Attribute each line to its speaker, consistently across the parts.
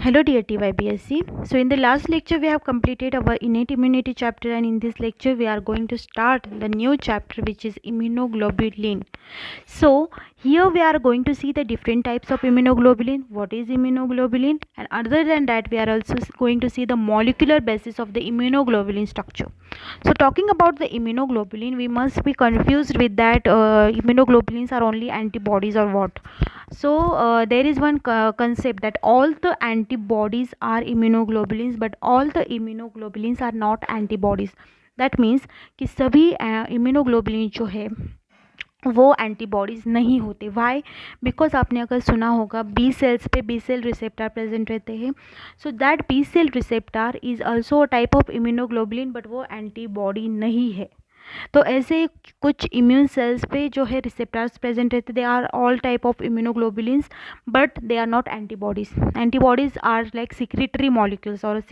Speaker 1: Hello dear TYBSC. So in the last lecture we have completed our innate immunity chapter, and in this lecture we are going to start the new chapter which is immunoglobulin. So here we are going to see the different types of immunoglobulin, what is immunoglobulin, and other than that we are also going to see the molecular basis of the immunoglobulin structure. So talking about the immunoglobulin, we must be confused with that immunoglobulins are only antibodies or what. So there is one concept that all the antibodies are immunoglobulins, but all the immunoglobulins are not antibodies. That means कि सभी immunoglobulin जो है वो antibodies नहीं होते. Y? Because आपने अगर सुना होगा बी सेल्स पे बी सेल रिसेप्टर प्रेजेंट रहते हैं. So that B cell receptor is also a type of immunoglobulin, but वो एंटीबॉडी नहीं है. तो ऐसे कुछ इम्यून सेल्स पे जो है रिसेप्टर्स प्रेजेंट रहते, they are all type of immunoglobulins, but they are not antibodies. Antibodies are like secretory molecules और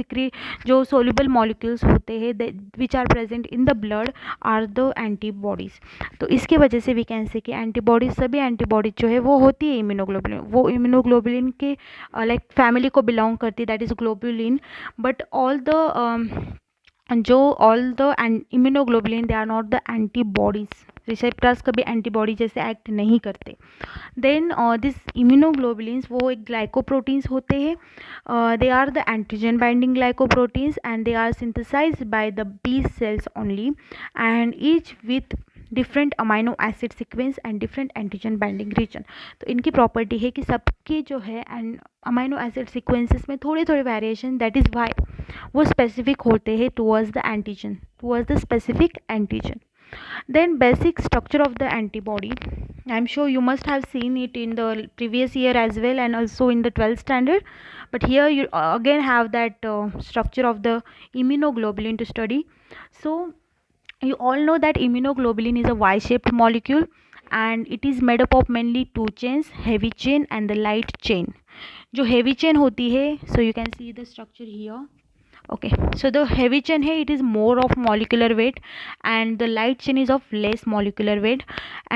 Speaker 1: जो सोल्यूबल मॉलिक्यूल्स होते हैं which are present in the blood are the antibodies. तो इसके वजह से वी कैन से कि एंटीबॉडीज, सभी एंटीबॉडीज जो है वो होती है इम्यूनोग्लोबुलिन, वो इम्यूनोग्लोबुलिन के लाइक फैमिली को बिलोंग करती है, that is globulin. But all the immunoglobulin they are not the antibodies. Receptors कभी एंटीबॉडी जैसे एक्ट नहीं करते. देन दिस इम्यूनोग्लोबुलिन्स वो एक ग्लाइकोप्रोटीन्स होते हैं. They are the antigen binding glycoproteins and they are synthesised by the B cells only, and each with different amino acid sequence and different antigen binding region. तो इनकी property है कि सबकी जो है एंड अमाइनो एसिड सीक्वेंसेस में थोड़े थोड़े वेरिएशन, दैट इज़ वाई वो स्पेसिफिक होते हैं towards the antigen, towards the specific antigen. Then basic structure of the antibody, I'm sure you must have seen it in the previous year as well and also in the 12th standard, but here you again have that structure of the immunoglobulin to study. So you all know that immunoglobulin is a Y-shaped molecule and it is made up of mainly two chains, heavy chain and the light chain. जो heavy chain होती है, so you can see the structure here. Okay, so the heavy chain है, it is more of molecular weight and the light chain is of less molecular weight.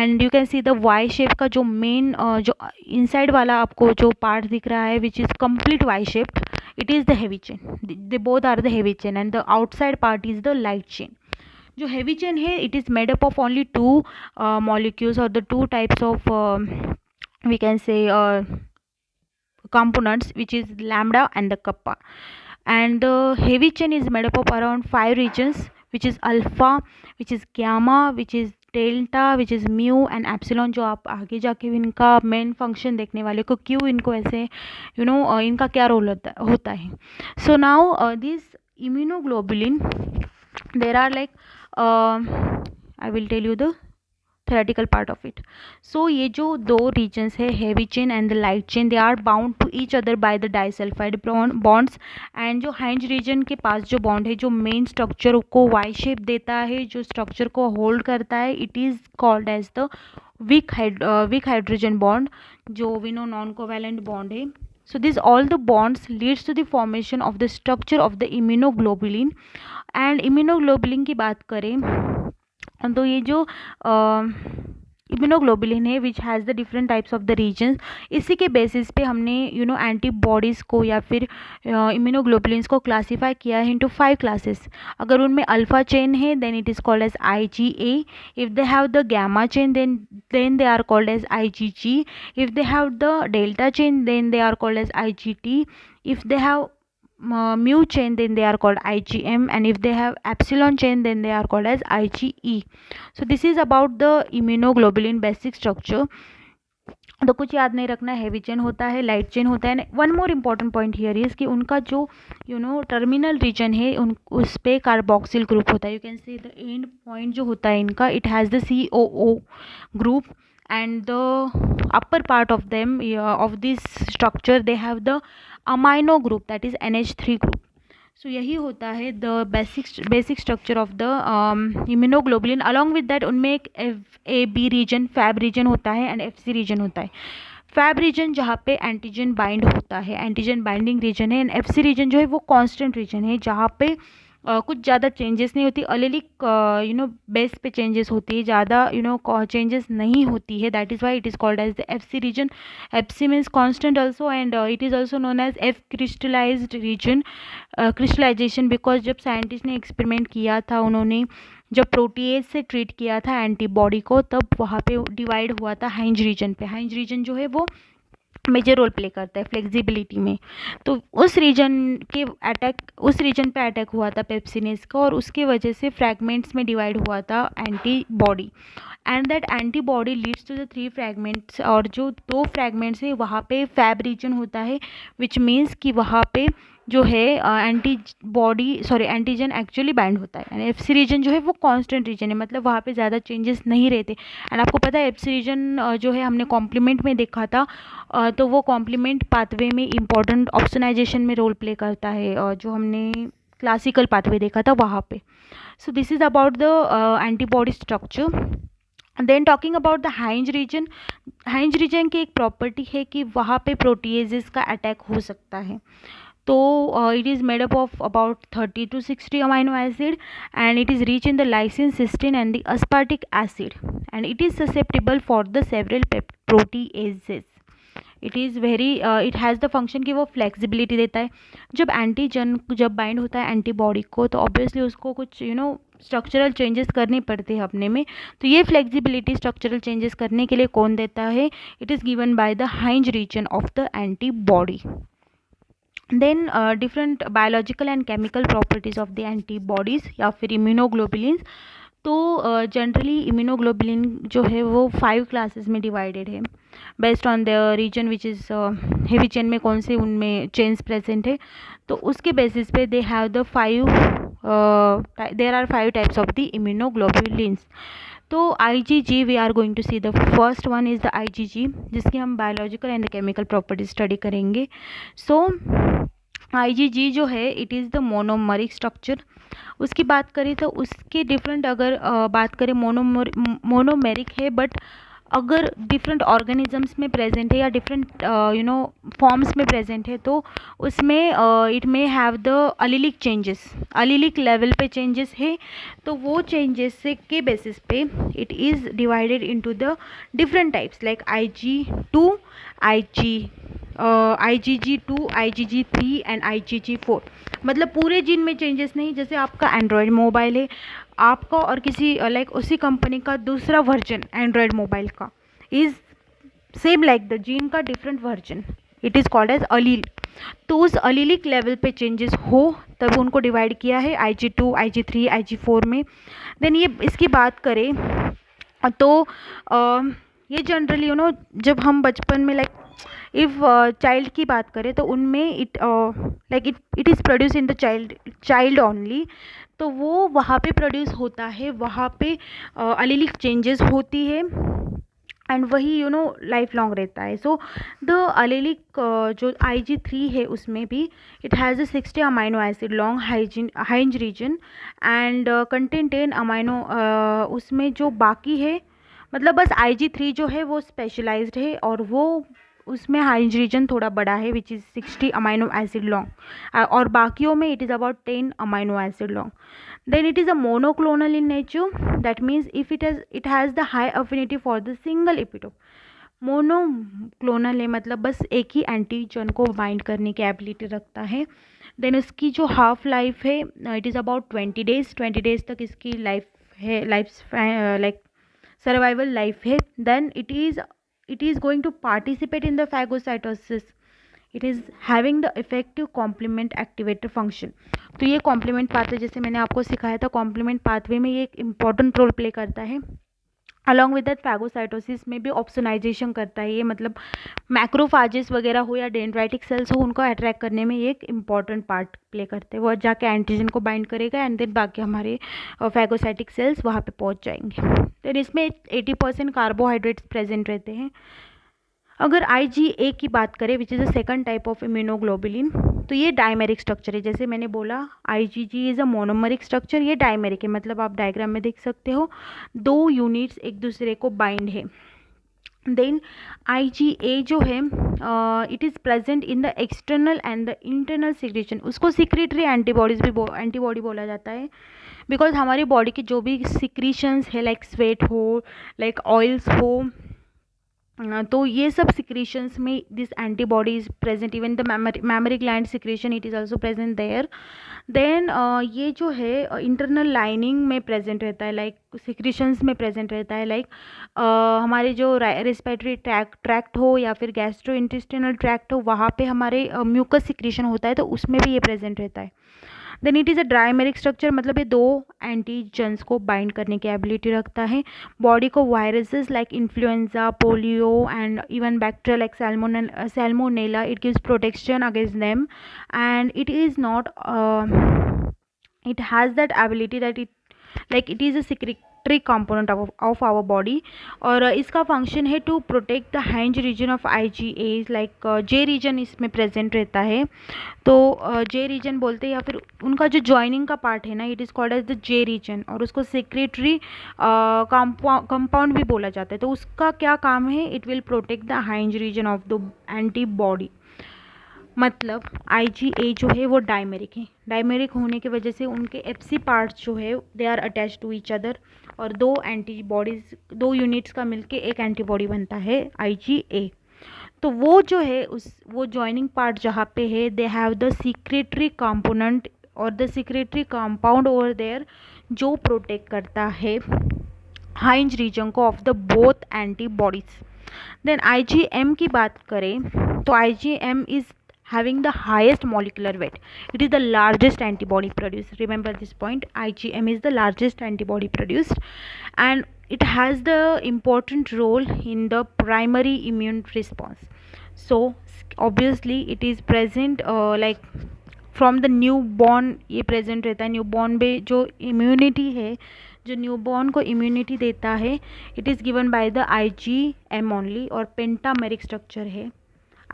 Speaker 1: And you can see the Y shape का जो main जो inside वाला आपको जो part दिख रहा है which is complete Y shaped, it is the heavy chain. They both are the heavy chain and the outside part is the light chain. जो heavy chain है, it is made up of only two molecules or the two types of we can say components, which is lambda and the kappa. And the heavy chain is made up of around 5 regions, which is alpha, which is gamma, which is delta, which is mu and epsilon. जो आप आगे जाके इनका main function देखने वाले को Q, इनको ऐसे इनका क्या रोल होता है. So now this immunoglobulin, there are like I will tell you the theoretical part of it. So ये जो दो regions है, heavy chain and the light chain, they are bound to each other by the disulfide bonds. and जो hinge region के पास जो bond है, जो main structure को Y shape देता है, जो structure को hold करता है, it is called as the weak hydrogen bond, जो we know non covalent bond है. So this all the bonds leads to the formation of the structure of the immunoglobulin. and immunoglobulin की बात करें तो ये जो इम्यूनोग्लोबुलिन है which has the different types of the regions, इसी के बेसिस पे हमने एंटीबॉडीज़ को या फिर इम्यूनोग्लोबुलिन्स को क्लासीफाई किया है इनटू 5 क्लासेस. अगर उनमें अल्फा चेन है then it is called as IgA. If they have the gamma chain then they are called as IgG. If they have the delta chain then they are called as IgT. If they have mu chain then they are called IgM, and if they have epsilon chain then they are called as IgE. So this is about the immunoglobulin basic structure. तो कुछ याद नहीं रखना, heavy chain होता है, light chain होता है. One more important point here is कि उनका जो टर्मिनल रीजन है उस पर कार्बोक्सिल ग्रुप होता है. You can see the end point जो होता है इनका, it has the COO group, and the upper part of them of this structure they have the amino group, that is NH3 group. So यही होता है the basic structure of the immunoglobulin. along with that उनमें एक FAB region, fab reason होता है and FC reason होता है. Fab reason जहाँ पे एंटीजन बाइंड होता है, एंटीजन बाइंडिंग रीजन है. एंड FC रीजन जो है वो कांस्टेंट रीजन है जहाँ पे कुछ ज़्यादा चेंजेस नहीं होती, अलेलिक बेस पे चेंजेस होती है, ज़्यादा चेंजेस नहीं होती है, that is why it is called as the FC region. FC means constant also, and it is also known as F crystallised region. Crystallisation because जब साइंटिस्ट ने एक्सपेरिमेंट किया था, उन्होंने जब प्रोटीएज से ट्रीट किया था एंटीबॉडी को, तब वहाँ पे डिवाइड हुआ था हाइंज रीजन पे. हाइंज रीजन जो है वो मेजर रोल प्ले करता है फ्लेक्सिबिलिटी में. तो उस रीजन पे अटैक हुआ था पेप्सिनेस का, और उसके वजह से फ्रैगमेंट्स में डिवाइड हुआ था antibody. And that antibody leads to the 3 fragments, और जो 2 फ्रैगमेंट्स है वहाँ पे फैब रीजन होता है, विच मीन्स कि वहाँ पे जो है एंटीजन एक्चुअली बाइंड होता है. एंड FC रीजन जो है वो कांस्टेंट रीजन है, मतलब वहाँ पे ज़्यादा चेंजेस नहीं रहते. एंड आपको पता है FC रीजन जो है हमने कॉम्प्लीमेंट में देखा था, तो वो कॉम्प्लीमेंट पाथवे में इम्पॉर्टेंट ऑप्सनाइजेशन में रोल प्ले करता है, और जो हमने क्लासिकल पाथवे देखा था वहाँ पे. So this is about the antibody structure. Then talking about the hinge region. Hinge region की एक प्रॉपर्टी है कि वहाँ पे प्रोटीएजेस का अटैक हो सकता है. तो it is made up of about 30 to 60 amino acid, and it is rich in the lysine, cysteine and the aspartic acid, and it is susceptible for the several proteases. It is very it has the function कि वो flexibility देता है. जब antigen जब bind होता है antibody को, तो ऑब्वियसली उसको कुछ स्ट्रक्चरल चेंजेस करने पड़ते हैं अपने में. तो ये फ्लेक्सिबिलिटी स्ट्रक्चरल चेंजेस करने के लिए कौन देता है? It is given by the hinge region of the antibody. Then different biological and chemical properties of the antibodies या फिर इम्यूनोग्लोबुलिन्स. तो जनरली इम्यूनोग्लोबुलिन जो है वो 5 क्लासेस में डिवाइडेड है, based on the region which is heavy chain में कौन से उनमें चेन्स प्रेजेंट है. तो उसके बेसिस पे there are 5 types of the immunoglobulins. तो IgG we are going to see the first one is the IgG, जिसकी हम biological and chemical properties study करेंगे. सो IgG जो है it is the monomeric structure. उसकी बात करें तो उसके डिफरेंट, अगर बात करें मोनोमेरिक है, बट अगर डिफरेंट ऑर्गेनिजम्स में प्रेजेंट है या डिफरेंट फॉर्म्स में प्रेजेंट है, तो उसमें it may have the allelic changes, allelic level पे चेंजेस है. तो वो चेंजेस से के बेसिस पे it is divided into the different types like IG2, IgG2, IgG3 and IgG4. मतलब पूरे जीन में चेंजेस नहीं. जैसे आपका एंड्रॉयड मोबाइल है, आपका और किसी लाइक उसी कंपनी का दूसरा वर्जन एंड्रॉयड मोबाइल का is same like the gene का different version, it is called as allele. तो उस अलीलिक लेवल पे चेंजेस हो तब उनको डिवाइड किया है IG2, IG3, IG4 में. देन ये इसकी बात करें तो ये जनरली जब हम बचपन में लाइक इफ़ चाइल्ड की बात करें तो उनमें it is produce in the child only. तो वो वहाँ पे प्रोड्यूस होता है, वहाँ पे अलीलिक चेंजेस होती है, एंड वही लाइफ लॉन्ग रहता है. सो द अलीलिक जो IG3 है उसमें भी it has 60 amino acid long hinge region and contain 10 amino. उसमें जो बाकी है, मतलब बस IG3 जो है वो स्पेशलाइज्ड है, और वो उसमें हाइंज रीजन थोड़ा बड़ा है which is 60 amino acid long, और बाकियों में it is about 10 amino acid long. Then it is a monoclonal in nature. That means if it has the high affinity for the single epitope. Monoclonal है, मतलब बस एक ही antigen को bind करने की एबिलिटी रखता है. देन उसकी जो हाफ लाइफ है it is about 20 days. 20 days तक इसकी लाइफ है, लाइक सर्वाइवल लाइफ है. Then it is going to participate in the phagocytosis. It is having the effective complement activator function. तो ये कॉम्प्लीमेंट पाथवे, जैसे मैंने आपको सिखाया था, कॉम्प्लीमेंट पाथवे में ये एक इम्पॉर्टेंट रोल प्ले करता है. अलॉन्ग विद दैट फैगोसाइटोसिस में भी ऑप्सोनाइजेशन करता है ये, मतलब मैक्रोफाजेस वगैरह हो या डेंड्राइटिक सेल्स हो, उनको अट्रैक्ट करने में ये एक इम्पॉर्टेंट पार्ट प्ले करते हैं. वो जाके एंटीजन को बाइंड करेगा एंड देन बाकी हमारे फैगोसाइटिक सेल्स वहाँ पे पहुँच जाएंगे. तो इसमें 80% कार्बोहाइड्रेट्स प्रेजेंट रहते हैं. अगर IgA की बात करें which is the second type of immunoglobulin, तो ये डायमेरिक स्ट्रक्चर है. जैसे मैंने बोला IgG इज़ अ मोनोमरिक स्ट्रक्चर, ये डायमेरिक है, मतलब आप डायग्राम में देख सकते हो 2 यूनिट्स एक दूसरे को बाइंड है. देन IgA जो है it is present in the external and the internal secretion, उसको सिक्रेटरी एंटीबॉडीज भी एंटीबॉडी बोला जाता है, बिकॉज हमारी बॉडी की जो भी सिक्रीशंस है, लाइक स्वेट हो, लाइक ऑयल्स हो, तो ये सब सिक्रीशंस में this antibody is present, even the mammary gland secretion it is also present there. Then ये जो है इंटरनल लाइनिंग में प्रेजेंट रहता है, लाइक सिक्रीशंस में प्रेजेंट रहता है, लाइक हमारे जो रेस्पिरेटरी ट्रैक्ट हो या फिर गैस्ट्रो इंटेस्टिनल ट्रैक्ट हो, वहाँ पे हमारे म्यूकस सिक्रीशन होता है, तो उसमें भी ये प्रेजेंट रहता है। Then it is a dimeric structure, मतलब ये दो एंटीजन्स को बाइंड करने की एबिलिटी रखता है। बॉडी को viruses like influenza, polio and even bacteria like Salmonella, it gives protection against them, and it is not it has that ability that it is a secretory component of our body, और इसका function है to protect the hinge region of IgA, like J region इसमें present रहता है, तो जे reason बोलते हैं, या फिर उनका जो ज्वाइनिंग का पार्ट है ना, it is called as the J region, और उसको सेक्रेटरी कंपाउंड भी बोला जाता है। तो उसका क्या काम है, it will protect the hinge region of the antibody. मतलब IgA जो है वो डायमेरिक है, डायमेरिक होने की वजह से उनके एफसी पार्ट्स जो है they are attach to each other, और दो एंटीबॉडीज, दो यूनिट्स का मिलके एक एंटीबॉडी बनता है IgA। तो वो जो है वो जॉइनिंग पार्ट जहाँ पे है, they have the secretory component और the secretory compound over there, जो प्रोटेक्ट करता है हाइंज रीजन को of the both antibodies. Then IgM की बात करें तो IgM is having the highest molecular weight. It is the largest antibody produced. Remember this point, IgM is the largest antibody produced, and it has the important role in the primary immune response. So obviously it is present like from the newborn, ये present रहता है newborn में, जो immunity है, जो newborn को immunity देता है, it is given by the IgM only, और पेंटामेरिक स्ट्रक्चर है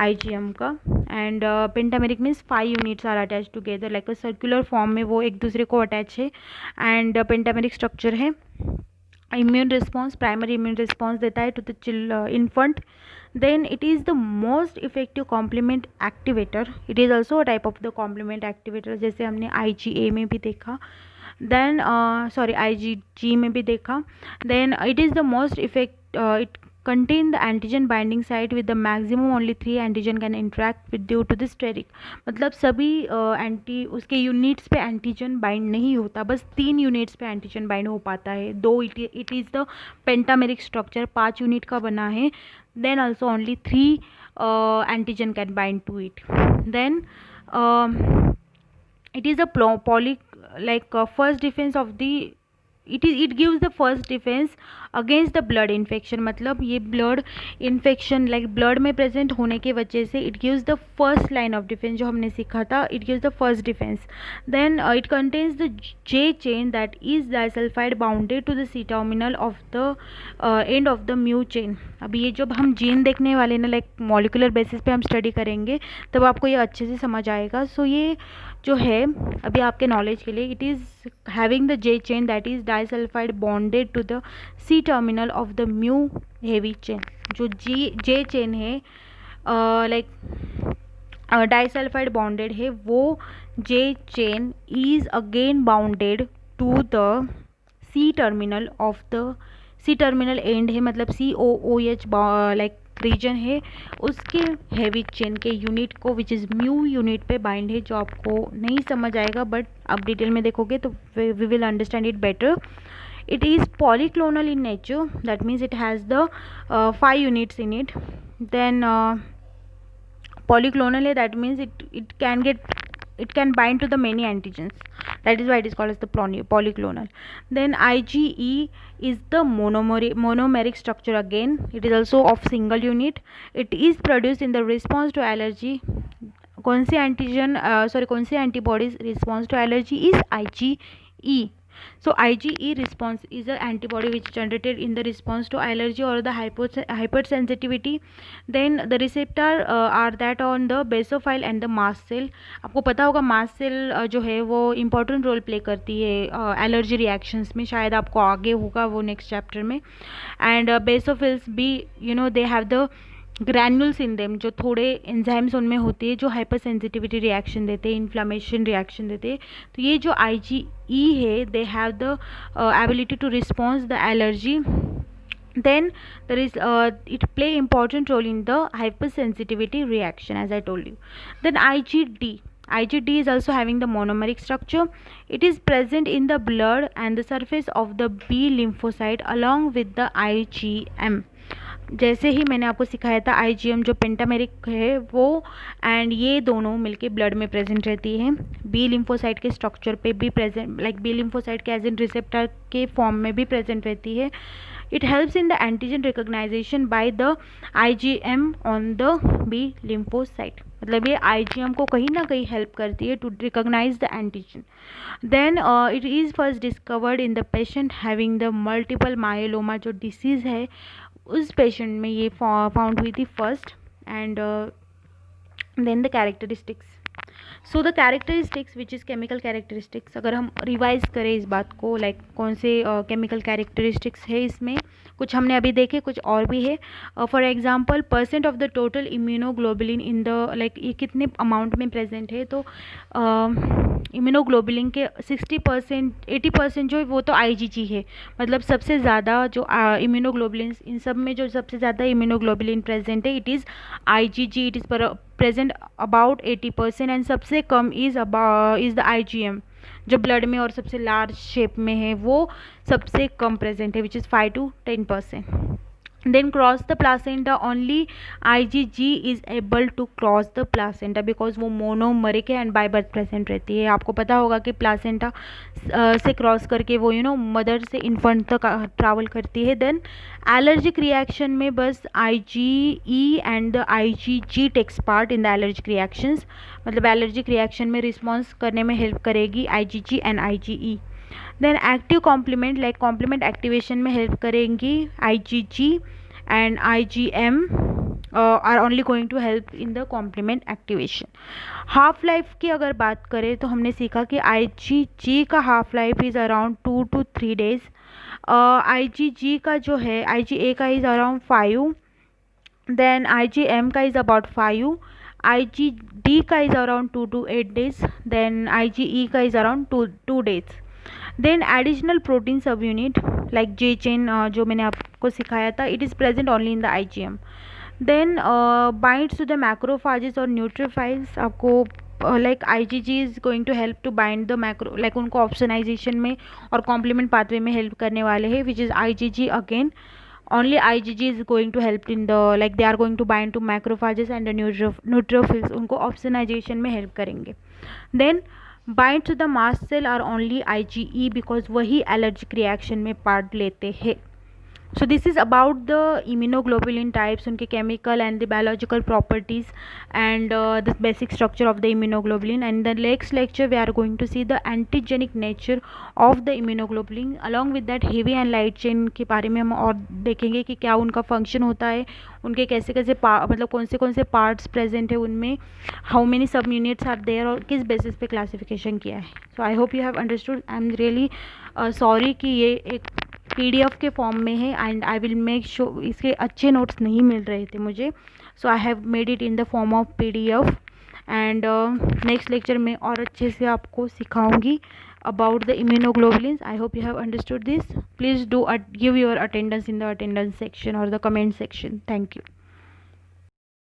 Speaker 1: IgM का, and pentameric means 5 units are attach together like a circular form में वो एक दूसरे को अटैच है, एंड पेंटामेरिक स्ट्रक्चर है। Immune response, primary immune response देता है to the infant. Then it is the most effective complement activator, it is also a type of the complement activator, जैसे हमने IgA में भी देखा, देन IgG में भी देखा। Then it is the most effect, it contain the antigen binding site with the maximum only 3 antigen can interact with due to the steric, मतलब सभी एंटी उसके यूनिट्स पे एंटीजन बाइंड नहीं होता, बस 3 यूनिट्स पे एंटीजन बाइंड हो पाता है, though it is the pentameric structure 5 unit का बना है, then also only 3 antigen can bind to it. Then it is a poly like first defense of the it gives the first defense against the blood infection, मतलब ये blood infection like blood में present होने की वजह से it gives the first line of defense, जो हमने सीखा था, it gives the first defense. Then it contains the J chain that is disulfide bounded to the C terminal of the end of the mu chain. अभी ये जब हम gene देखने वाले ना, लाइक मॉलिकुलर बेसिस पे हम स्टडी करेंगे, तब आपको ये अच्छे से समझ आएगा। सो ये जो है अभी आपके नॉलेज के लिए, it is having the J chain that is disulphide bonded to the C terminal of the mu heavy chain. जो J चेन है लाइक डाइसल्फाइड बॉन्डेड है, वो J chain is again bounded to the C terminal of the C terminal end है, मतलब COOH like reason है, उसके heavy chain के unit को विच इज़ म्यू यूनिट पे बाइंड है, जो आपको नहीं समझ आएगा, बट आप डिटेल में देखोगे तो we will understand it better. It is polyclonal in nature, that means it has the 5 units in it. Then polyclonal है, that means it can bind to the many antigens, that is why it is called as the polyclonal. Then IgE is the monomeric structure, again it is also of single unit, it is produced in the response to allergy. कौन से antigen कौन से antibodies response to allergy is IgE, So IgE response is an antibody which is generated in the response to allergy or the hypersensitivity. Then the receptor are that on the basophil and the mast cell. आपको पता होगा mast cell जो है वो important role play करती है allergy reactions में, शायद आपको आगे होगा वो next chapter में. And basophils भी they have the granules in them, जो थोड़े एंजाइम्स उनमें होते हैं जो हाइपर सेंसिटिविटी रिएक्शन देते हैं, इन्फ्लामेशन रिएक्शन देते हैं. तो ये जो IgE है they have the ability to response the allergy. Then there is it play important role in the hypersensitivity reaction, as I told you. Then IgD is also having the monomeric structure. It is present in the blood and the surface of the B lymphocyte along with the IgM. जैसे ही मैंने आपको सिखाया था IgM जो pentameric है वो and ये दोनों मिलके ब्लड में प्रेजेंट रहती है, बी लिम्फोसाइट के स्ट्रक्चर पे भी प्रेजेंट, लाइक बी लिम्फोसाइट के एज एन रिसेप्टर के फॉर्म में भी प्रेजेंट रहती है. It helps in the antigen recognisation by the IgM on the B lymphocyte. मतलब ये IgM को कहीं ना कहीं हेल्प करती है to recognise the antigen. Then it is first discovered in the patient having the multiple myeloma, जो disease है उस पेशेंट में ये फाउंड हुई थी first. And then the characteristics. So the characteristics which is chemical characteristics, अगर हम revise करें इस बात को, लाइक कौन से केमिकल कैरेक्टरिस्टिक्स है इसमें, कुछ हमने अभी देखे, कुछ और भी है. For example percent of the total immunoglobulin in the, like ये कितने अमाउंट में प्रेजेंट है, तो इम्यूनोग्लोबुलिन के 60%, 80% जो है वो तो IgG है. मतलब सबसे ज़्यादा जो इम्यूनोग्लोबुलिन, इन सब में जो सबसे ज़्यादा इम्यूनोग्लोबुलिन प्रेजेंट है it is IgG. It is present about 80% and सबसे कम इज़ द IgM जो ब्लड में और सबसे लार्ज शेप में है वो सबसे कम प्रेजेंट है, which is 5 to 10%. Then cross the placenta, only IgG is able to cross the placenta because वो मोनोमरिक है एंड बाय बर्थ प्रेजेंट रहती है. आपको पता होगा कि प्लासेंटा से क्रॉस करके वो मदर से इन्फेंट तक ट्रैवल करती है. देन एलर्जिक रिएक्शन में बस IgE and the IgG takes part in the allergic reactions. मतलब एलर्जिक रिएक्शन में रिस्पॉन्स करने में हेल्प करेगी IgG and IgE. Then active complement, like complement activation में हेल्प करेंगी IgG and IgM are only going to help in the complement activation. Half life की अगर बात करें तो हमने सीखा कि IgG का half life is around 2 to 3 days. IgG का जो है, IgA का इज़ अराउंड 5, देन IgM का इज़ अबाउट 5, IgD का is around 2 to 8 days, then IgE का is around 2 days. Then additional protein subunit like J chain जो मैंने आपको सिखाया था, it is present only in the IgM. Then binds to the macrophages और neutrophils. आपको like IgG is going to help to bind the macro, like उनको opsonization में और कॉम्प्लीमेंट पाथवे में हेल्प करने वाले हैं, which is IgG. Again only IgG is going to help in the, like they are going to bind to macrophages and the neutrophils, उनको opsonization में help करेंगे. Then bind to the mast cell are only IgE because वही allergic reaction में part लेते हैं. So this is about the immunoglobulin types, उनके chemical and the biological properties and the basic structure of the immunoglobulin. And the next lecture we are going to see the antigenic nature of the immunoglobulin. Along with that heavy and light chain के बारे में हम और देखेंगे कि क्या उनका function होता है, उनके कैसे कैसे मतलब कौन से parts present है उनमें, how many subunits are there और किस basis पे classification किया है. So I hope you have understood. I am really sorry कि ये एक PDF के फॉर्म में है and I will make sure, इसके अच्छे नोट्स नहीं मिल रहे थे मुझे, so I have made it in the form of PDF. And next lecture में और अच्छे से आपको सिखाऊंगी about the immunoglobulins. I hope you have understood this. Please do give your attendance in the attendance section or the comment section. Thank you.